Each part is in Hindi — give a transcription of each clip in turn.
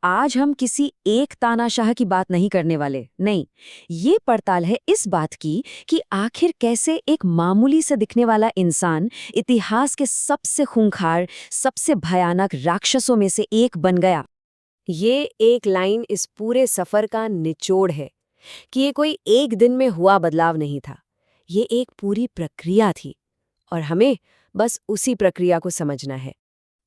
आज हम किसी एक तानाशाह की बात नहीं करने वाले, नहीं। ये पड़ताल है इस बात की कि आखिर कैसे एक मामूली से दिखने वाला इंसान इतिहास के सबसे खूंखार, सबसे भयानक राक्षसों में से एक बन गया। ये एक लाइन इस पूरे सफर का निचोड़ है कि ये कोई एक दिन में हुआ बदलाव नहीं था। ये एक पूरी प्रक्रिया थी और हमें बस उसी प्रक्रिया को समझना है।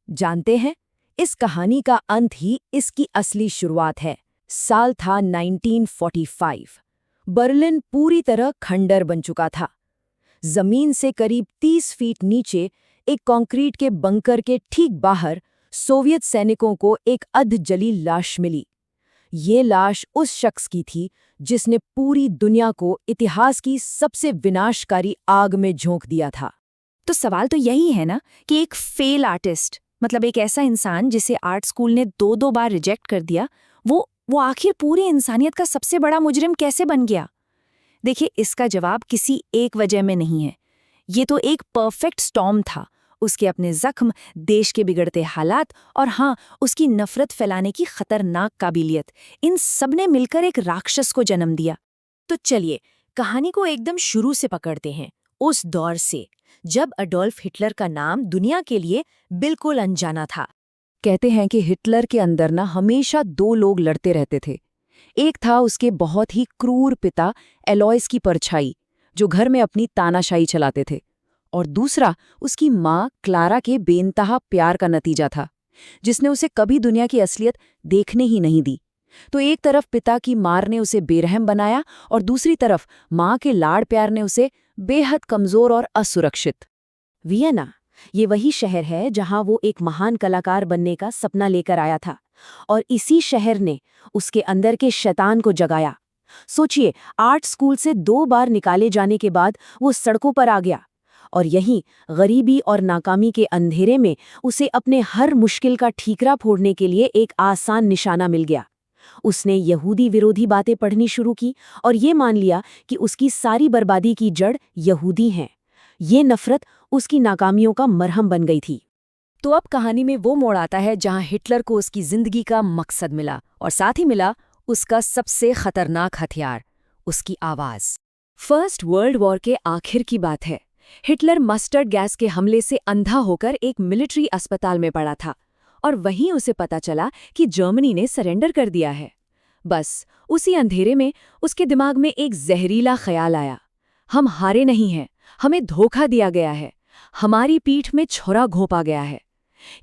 जानते हैं, इस कहानी का अंत ही इसकी असली शुरुआत है। साल था 1945। बर्लिन पूरी तरह खंडर बन चुका था। जमीन से करीब 30 फीट नीचे एक कंक्रीट के बंकर के ठीक बाहर सोवियत सैनिकों को एक अधजली लाश मिली। ये लाश उस शख्स की थी जिसने पूरी दुनिया को इतिहास की सबसे विनाशकारी आग में झोंक दिया था। तो सवाल तो यही है ना कि एक फेल आर्टिस्ट, मतलब एक ऐसा इंसान जिसे आर्ट स्कूल ने 2-2 बार रिजेक्ट कर दिया, वो आखिर पूरी इंसानियत का सबसे बड़ा मुजरिम कैसे बन गया? देखिए, इसका जवाब किसी एक वजह में नहीं है। ये तो एक परफेक्ट स्टॉर्म था। उसके अपने जख्म, देश के बिगड़ते हालात और हाँ, उसकी नफरत फैलाने की खतरनाक काबिलियत, इन सब ने मिलकर एक राक्षस को जन्म दिया। तो चलिए, कहानी को एकदम शुरू से पकड़ते हैं, उस दौर से जब अडोल्फ हिटलर का नाम दुनिया के लिए बिल्कुल अनजाना था। कहते हैं कि हिटलर के अंदर ना हमेशा दो लोग लड़ते रहते थे। एक था उसके बहुत ही क्रूर पिता एलॉयस की परछाई, जो घर में अपनी तानाशाही चलाते थे, और दूसरा उसकी माँ क्लारा के बेनतहा प्यार का नतीजा था, जिसने उसे कभी दुनिया की असलियत देखने ही नहीं दी। तो एक तरफ पिता की मार ने उसे बेरहम बनाया और दूसरी तरफ माँ के लाड़ प्यार ने उसे बेहद कमजोर और असुरक्षित। वियना, ये वही शहर है जहां वो एक महान कलाकार बनने का सपना लेकर आया था, और इसी शहर ने उसके अंदर के शैतान को जगाया। सोचिए, आर्ट स्कूल से 2 बार निकाले जाने के बाद वो सड़कों पर आ गया, और यहीं गरीबी और नाकामी के अंधेरे में उसे अपने हर मुश्किल का ठीकरा फोड़ने के लिए एक आसान निशाना मिल गया। उसने यहूदी विरोधी बातें पढ़नी शुरू की और ये मान लिया कि उसकी सारी बर्बादी की जड़ यहूदी हैं। ये नफरत उसकी नाकामियों का मरहम बन गई थी। तो अब कहानी में वो मोड़ आता है जहां हिटलर को उसकी जिंदगी का मकसद मिला, और साथ ही मिला उसका सबसे खतरनाक हथियार, उसकी आवाज। फर्स्ट वर्ल्ड वॉर के आखिर की बात है। हिटलर मस्टर्ड गैस के हमले से अंधा होकर एक मिलिट्री अस्पताल में पड़ा था, और वहीं उसे पता चला कि जर्मनी ने सरेंडर कर दिया है। बस उसी अंधेरे में उसके दिमाग में एक जहरीला ख्याल आया, हम हारे नहीं हैं, हमें धोखा दिया गया है, हमारी पीठ में छुरा घोंपा गया है।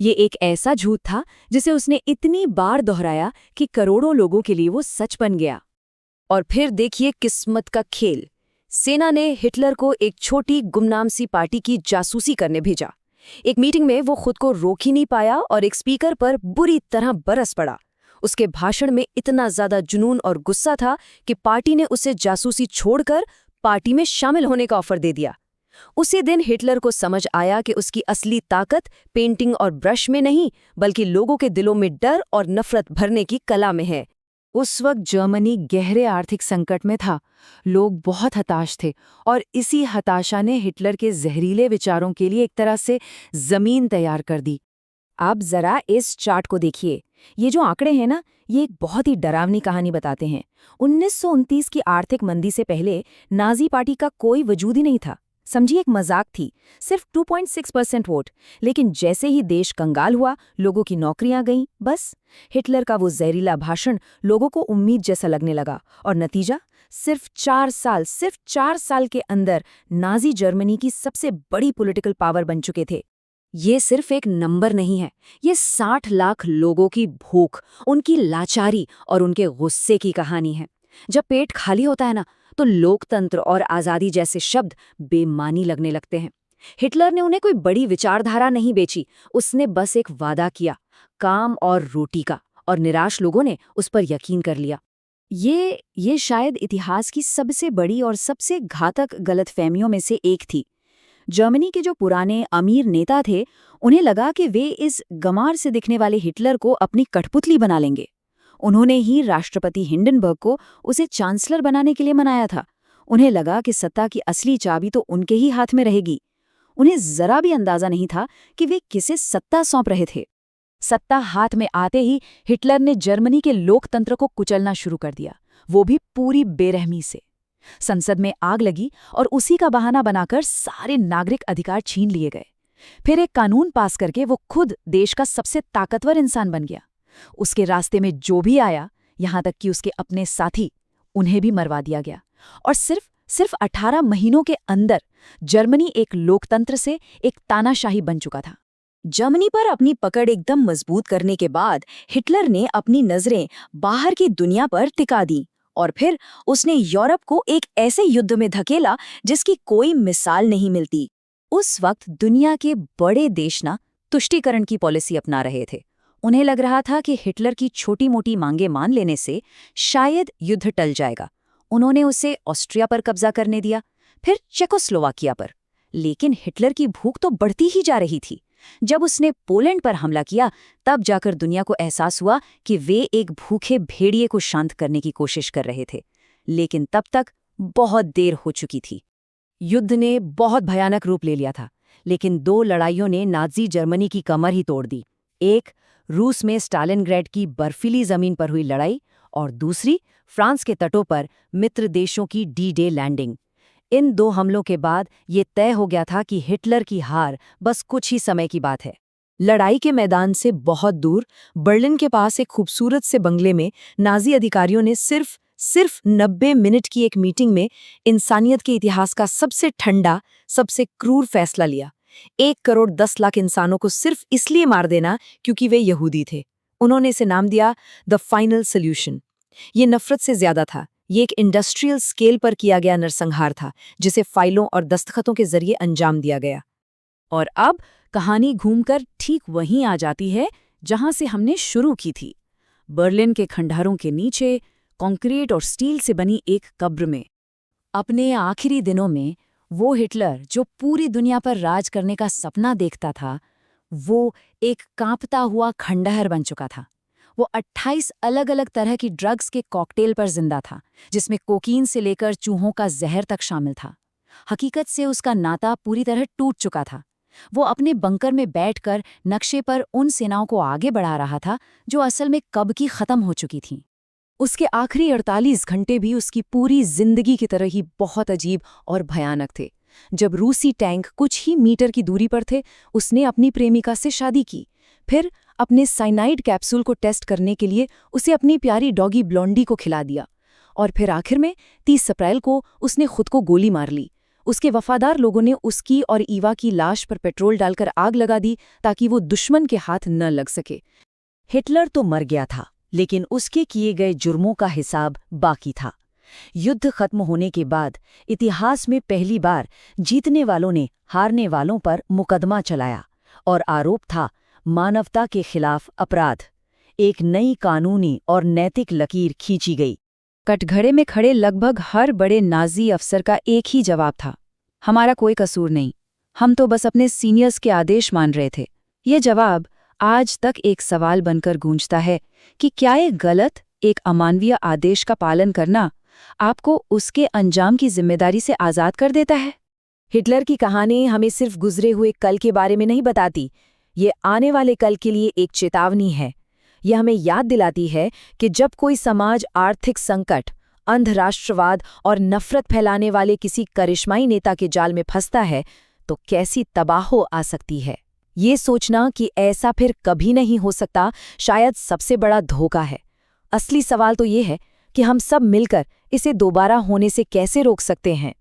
ये एक ऐसा झूठ था जिसे उसने इतनी बार दोहराया कि करोड़ों लोगों के लिए वो सच बन गया। और फिर देखिए किस्मत का खेल। सेना ने हिटलर को एक छोटी गुमनाम सी पार्टी की जासूसी करने भेजा। एक मीटिंग में वो खुद को रोक ही नहीं पाया और एक स्पीकर पर बुरी तरह बरस पड़ा। उसके भाषण में इतना ज्यादा जुनून और गुस्सा था कि पार्टी ने उसे जासूसी छोड़कर पार्टी में शामिल होने का ऑफर दे दिया। उसी दिन हिटलर को समझ आया कि उसकी असली ताकत पेंटिंग और ब्रश में नहीं, बल्कि लोगों के दिलों में डर और नफरत भरने की कला में है। उस वक्त जर्मनी गहरे आर्थिक संकट में था, लोग बहुत हताश थे, और इसी हताशा ने हिटलर के जहरीले विचारों के लिए एक तरह से जमीन तैयार कर दी। आप जरा इस चार्ट को देखिए। ये जो आंकड़े हैं ना, ये एक बहुत ही डरावनी कहानी बताते हैं। 1929 की आर्थिक मंदी से पहले नाजी पार्टी का कोई वजूद ही नहीं था। समझिए, एक मजाक थी, सिर्फ 2.6% वोट। लेकिन जैसे ही देश कंगाल हुआ, लोगों की नौकरियां गईं, बस हिटलर का वो जहरीला भाषण लोगों को उम्मीद जैसा लगने लगा, और नतीजा सिर्फ 4 साल के अंदर नाजी जर्मनी की सबसे बड़ी पॉलिटिकल पावर बन चुके थे। ये सिर्फ एक नंबर नहीं है, ये 60 लाख लोगों की भूख, उनकी लाचारी और उनके गुस्से की कहानी है। जब पेट खाली होता है ना, तो लोकतंत्र और आज़ादी जैसे शब्द बेमानी लगने लगते हैं। हिटलर ने उन्हें कोई बड़ी विचारधारा नहीं बेची, उसने बस एक वादा किया, काम और रोटी का, और निराश लोगों ने उस पर यकीन कर लिया। ये शायद इतिहास की सबसे बड़ी और सबसे घातक गलतफहमियों में से एक थी। जर्मनी के जो पुराने अमीर नेता थे, उन्हें लगा कि वे इस गंवार से दिखने वाले हिटलर को अपनी कठपुतली बना लेंगे। उन्होंने ही राष्ट्रपति हिंडनबर्ग को उसे चांसलर बनाने के लिए मनाया था। उन्हें लगा कि सत्ता की असली चाबी तो उनके ही हाथ में रहेगी। उन्हें जरा भी अंदाजा नहीं था कि वे किसे सत्ता सौंप रहे थे। सत्ता हाथ में आते ही हिटलर ने जर्मनी के लोकतंत्र को कुचलना शुरू कर दिया, वो भी पूरी बेरहमी से। संसद में आग लगी और उसी का बहाना बनाकर सारे नागरिक अधिकार छीन लिए गए। फिर एक कानून पास करके वो खुद देश का सबसे ताकतवर इंसान बन गया। उसके रास्ते में जो भी आया, यहां तक कि उसके अपने साथी, उन्हें भी मरवा दिया गया। और सिर्फ 18 महीनों के अंदर जर्मनी एक लोकतंत्र से एक तानाशाही बन चुका था। जर्मनी पर अपनी पकड़ एकदम मजबूत करने के बाद हिटलर ने अपनी नजरें बाहर की दुनिया पर टिका दी और फिर उसने यूरोप को एक ऐसे युद्ध में धकेला जिसकी कोई मिसाल नहीं मिलती। उस वक्त दुनिया के बड़े देश ना तुष्टीकरण की पॉलिसी अपना रहे थे। उन्हें लग रहा था कि हिटलर की छोटी मोटी मांगें मान लेने से शायद युद्ध टल जाएगा। उन्होंने उसे ऑस्ट्रिया पर कब्जा करने दिया, फिर चेकोस्लोवाकिया पर। लेकिन हिटलर की भूख तो बढ़ती ही जा रही थी। जब उसने पोलैंड पर हमला किया, तब जाकर दुनिया को एहसास हुआ कि वे एक भूखे भेड़िए को शांत करने की कोशिश कर रहे थे। लेकिन तब तक बहुत देर हो चुकी थी। युद्ध ने बहुत भयानक रूप ले लिया था, लेकिन 2 लड़ाइयों ने नाज़ी जर्मनी की कमर ही तोड़ दी। एक रूस में स्टालिनग्रेड की बर्फीली जमीन पर हुई लड़ाई और दूसरी फ्रांस के तटों पर मित्र देशों की डी-डे लैंडिंग। इन 2 हमलों के बाद ये तय हो गया था कि हिटलर की हार बस कुछ ही समय की बात है। लड़ाई के मैदान से बहुत दूर बर्लिन के पास एक खूबसूरत से बंगले में नाज़ी अधिकारियों ने सिर्फ 90 मिनट की एक मीटिंग में इंसानियत के इतिहास का सबसे ठंडा, सबसे क्रूर फैसला लिया। 1 करोड़ 10 लाख इंसानों को सिर्फ इसलिए मार देना क्योंकि वे यहूदी थे। उन्होंने इसे नाम दिया द फाइनल सॉल्यूशन। ये नफरत से ज्यादा था, ये एक इंडस्ट्रियल स्केल पर किया गया नरसंहार था, जिसे फाइलों और दस्तखतों के जरिए अंजाम दिया गया। और अब कहानी घूमकर ठीक वहीं आ जाती है जहां से हमने शुरू की थी, बर्लिन के खंडहरों के नीचे कंक्रीट और स्टील से बनी एक कब्र में। अपने आखिरी दिनों में वो हिटलर जो पूरी दुनिया पर राज करने का सपना देखता था, वो एक कांपता हुआ खंडहर बन चुका था। वो 28 अलग-अलग तरह की ड्रग्स के कॉकटेल पर जिंदा था, जिसमें कोकीन से लेकर चूहों का जहर तक शामिल था। हकीकत से उसका नाता पूरी तरह टूट चुका था। वो अपने बंकर में बैठकर नक्शे पर उन सेनाओं को आगे बढ़ा रहा था जो असल में कब की खत्म हो चुकी थीं। उसके आखिरी 48 घंटे भी उसकी पूरी जिंदगी की तरह ही बहुत अजीब और भयानक थे। जब रूसी टैंक कुछ ही मीटर की दूरी पर थे, उसने अपनी प्रेमिका से शादी की। फिर अपने साइनाइड कैप्सूल को टेस्ट करने के लिए उसे अपनी प्यारी डॉगी ब्लॉन्डी को खिला दिया। और फिर आखिर में 30 अप्रैल को उसने खुद को गोली मार ली। उसके वफादार लोगों ने उसकी और ईवा की लाश पर पेट्रोल डालकर आग लगा दी ताकि वो दुश्मन के हाथ न लग सके। हिटलर तो मर गया था, लेकिन उसके किए गए जुर्मों का हिसाब बाकी था। युद्ध खत्म होने के बाद इतिहास में पहली बार जीतने वालों ने हारने वालों पर मुकदमा चलाया और आरोप था मानवता के खिलाफ अपराध। एक नई कानूनी और नैतिक लकीर खींची गई। कटघरे में खड़े लगभग हर बड़े नाज़ी अफसर का एक ही जवाब था, हमारा कोई कसूर नहीं, हम तो बस अपने सीनियर्स के आदेश मान रहे थे। ये जवाब आज तक एक सवाल बनकर गूंजता है कि क्या एक गलत, एक अमानवीय आदेश का पालन करना आपको उसके अंजाम की जिम्मेदारी से आज़ाद कर देता है? हिटलर की कहानी हमें सिर्फ गुजरे हुए कल के बारे में नहीं बताती, ये आने वाले कल के लिए एक चेतावनी है। यह हमें याद दिलाती है कि जब कोई समाज आर्थिक संकट, अंधराष्ट्रवाद और नफरत फैलाने वाले किसी करिश्माई नेता के जाल में फंसता है, तो कैसी तबाही आ सकती है। ये सोचना कि ऐसा फिर कभी नहीं हो सकता शायद सबसे बड़ा धोखा है। असली सवाल तो ये है कि हम सब मिलकर इसे दोबारा होने से कैसे रोक सकते हैं।